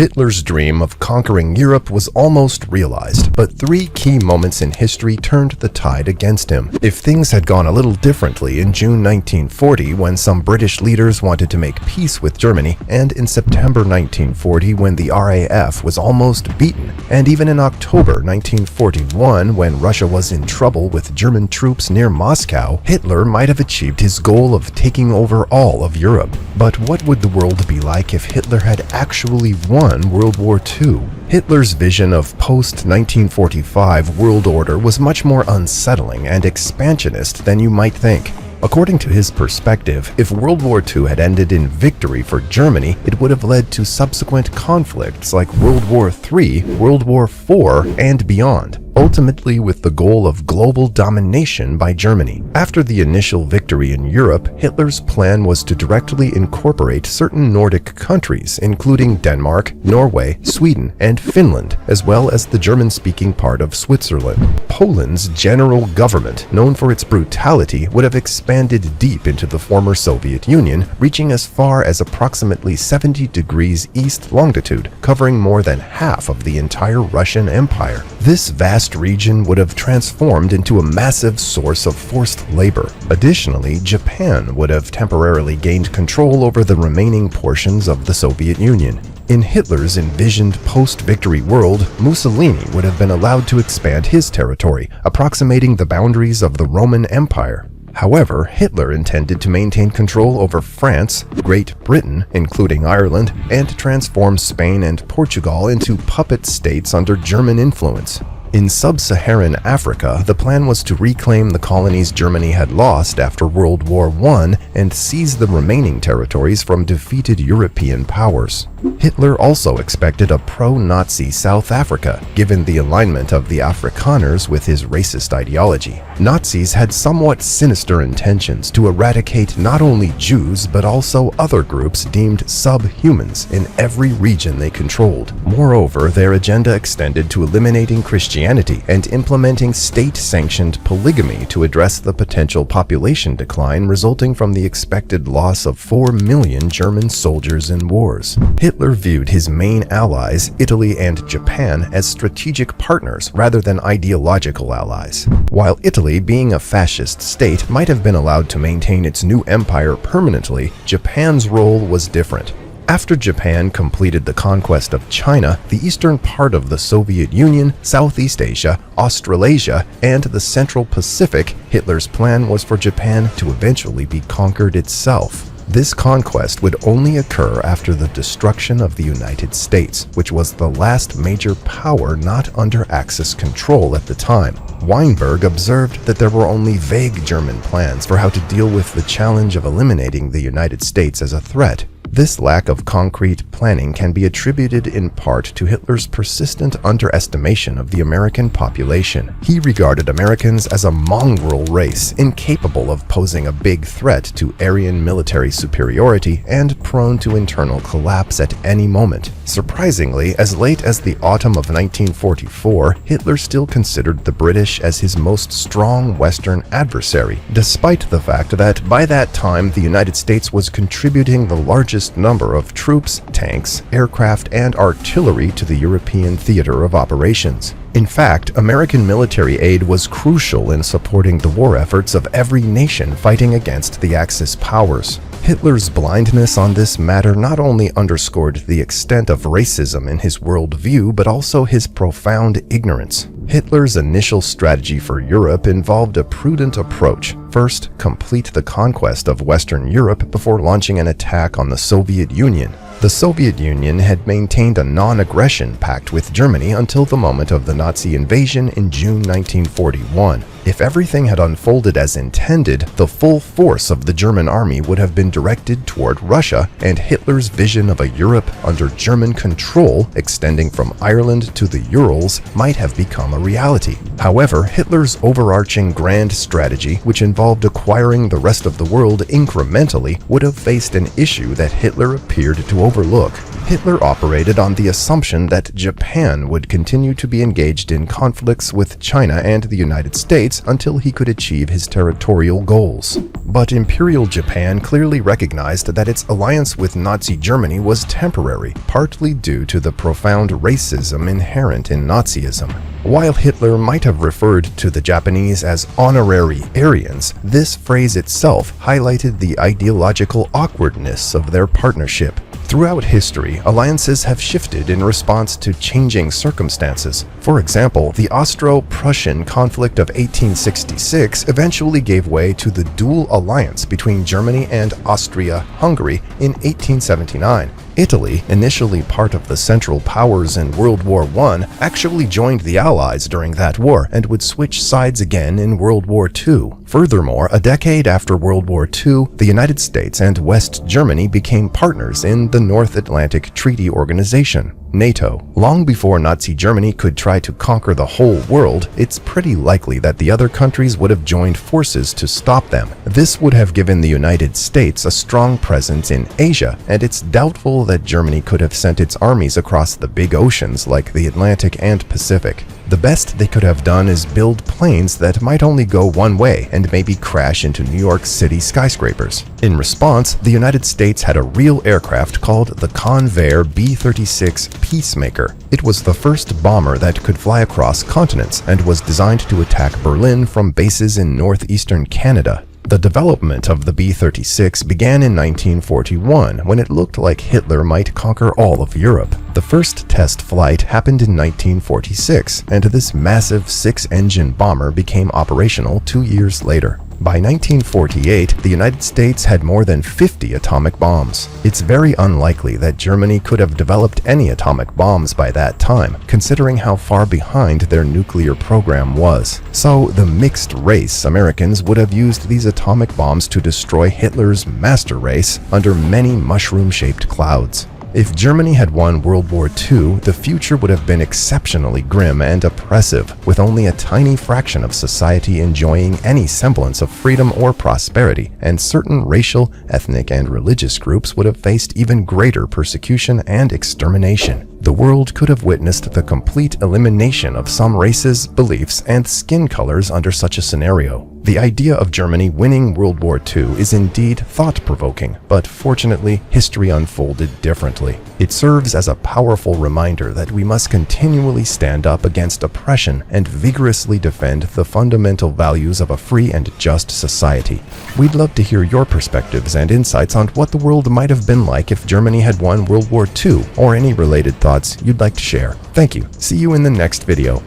Hitler's dream of conquering Europe was almost realized, but three key moments in history turned the tide against him. If things had gone a little differently in June 1940 when some British leaders wanted to make peace with Germany, and in September 1940 when the RAF was almost beaten, and even in October 1941 when Russia was in trouble with German troops near Moscow, Hitler might have achieved his goal of taking over all of Europe. But what would the world be like if Hitler had actually won World War II? Hitler's vision of post-1945 world order was much more unsettling and expansionist than you might think. According to his perspective, if World War II had ended in victory for Germany, it would have led to subsequent conflicts like World War III, World War IV, and beyond, ultimately with the goal of global domination by Germany. After the initial victory in Europe, Hitler's plan was to directly incorporate certain Nordic countries, including Denmark, Norway, Sweden, and Finland, as well as the German-speaking part of Switzerland. Poland's general government, known for its brutality, would have expanded deep into the former Soviet Union, reaching as far as approximately 70 degrees east longitude, covering more than half of the entire Russian Empire. This vast region would have transformed into a massive source of forced labor. Additionally, Japan would have temporarily gained control over the remaining portions of the Soviet Union. In Hitler's envisioned post-victory world, Mussolini would have been allowed to expand his territory, approximating the boundaries of the Roman Empire. However, Hitler intended to maintain control over France, Great Britain, including Ireland, and transform Spain and Portugal into puppet states under German influence. In sub-Saharan Africa, the plan was to reclaim the colonies Germany had lost after World War I and seize the remaining territories from defeated European powers. Hitler also expected a pro-Nazi South Africa, given the alignment of the Afrikaners with his racist ideology. Nazis had somewhat sinister intentions to eradicate not only Jews but also other groups deemed subhumans in every region they controlled. Moreover, their agenda extended to eliminating Christianity and implementing state-sanctioned polygamy to address the potential population decline resulting from the expected loss of 4 million German soldiers in wars. Hitler viewed his main allies, Italy and Japan, as strategic partners rather than ideological allies. While Italy, being a fascist state, might have been allowed to maintain its new empire permanently, Japan's role was different. After Japan completed the conquest of China, the eastern part of the Soviet Union, Southeast Asia, Australasia, and the Central Pacific, Hitler's plan was for Japan to eventually be conquered itself. This conquest would only occur after the destruction of the United States, which was the last major power not under Axis control at the time. Weinberg observed that there were only vague German plans for how to deal with the challenge of eliminating the United States as a threat. This lack of concrete planning can be attributed in part to Hitler's persistent underestimation of the American population. He regarded Americans as a mongrel race, incapable of posing a big threat to Aryan military superiority and prone to internal collapse at any moment. Surprisingly, as late as the autumn of 1944, Hitler still considered the British as his most strong Western adversary, despite the fact that by that time the United States was contributing the largest number of troops, tanks, aircraft, and artillery to the European theater of operations. In fact, American military aid was crucial in supporting the war efforts of every nation fighting against the Axis powers. Hitler's blindness on this matter not only underscored the extent of racism in his worldview, but also his profound ignorance. Hitler's initial strategy for Europe involved a prudent approach. First, complete the conquest of Western Europe before launching an attack on the Soviet Union. The Soviet Union had maintained a non-aggression pact with Germany until the moment of the Nazi invasion in June 1941. If everything had unfolded as intended, the full force of the German army would have been directed toward Russia, and Hitler's vision of a Europe under German control, extending from Ireland to the Urals, might have become a reality. However, Hitler's overarching grand strategy, which involved acquiring the rest of the world incrementally, would have faced an issue that Hitler appeared to overlook. Hitler operated on the assumption that Japan would continue to be engaged in conflicts with China and the United States until he could achieve his territorial goals. But Imperial Japan clearly recognized that its alliance with Nazi Germany was temporary, partly due to the profound racism inherent in Nazism. While Hitler might have referred to the Japanese as honorary Aryans, this phrase itself highlighted the ideological awkwardness of their partnership. Throughout history, alliances have shifted in response to changing circumstances. For example, the Austro-Prussian conflict of 1866 eventually gave way to the dual alliance between Germany and Austria-Hungary in 1879. Italy, initially part of the Central Powers in World War I, actually joined the Allies during that war and would switch sides again in World War II. Furthermore, a decade after World War II, the United States and West Germany became partners in the North Atlantic Treaty Organization, NATO. Long before Nazi Germany could try to conquer the whole world, it's pretty likely that the other countries would have joined forces to stop them. This would have given the United States a strong presence in Asia, and it's doubtful that Germany could have sent its armies across the big oceans like the Atlantic and Pacific. The best they could have done is build planes that might only go one way and maybe crash into New York City skyscrapers. In response, the United States had a real aircraft called the Convair B-36 Peacemaker. It was the first bomber that could fly across continents and was designed to attack Berlin from bases in northeastern Canada. The development of the B-36 began in 1941, when it looked like Hitler might conquer all of Europe. The first test flight happened in 1946, and this massive 6-engine bomber became operational 2 years later. By 1948, the United States had more than 50 atomic bombs. It's very unlikely that Germany could have developed any atomic bombs by that time, considering how far behind their nuclear program was. So, the mixed race Americans would have used these atomic bombs to destroy Hitler's master race under many mushroom-shaped clouds. If Germany had won World War II, the future would have been exceptionally grim and oppressive, with only a tiny fraction of society enjoying any semblance of freedom or prosperity, and certain racial, ethnic, and religious groups would have faced even greater persecution and extermination. The world could have witnessed the complete elimination of some races, beliefs, and skin colors under such a scenario. The idea of Germany winning World War II is indeed thought-provoking, but fortunately, history unfolded differently. It serves as a powerful reminder that we must continually stand up against oppression and vigorously defend the fundamental values of a free and just society. We'd love to hear your perspectives and insights on what the world might have been like if Germany had won World War II, or any related thoughts you'd like to share. Thank you. See you in the next video.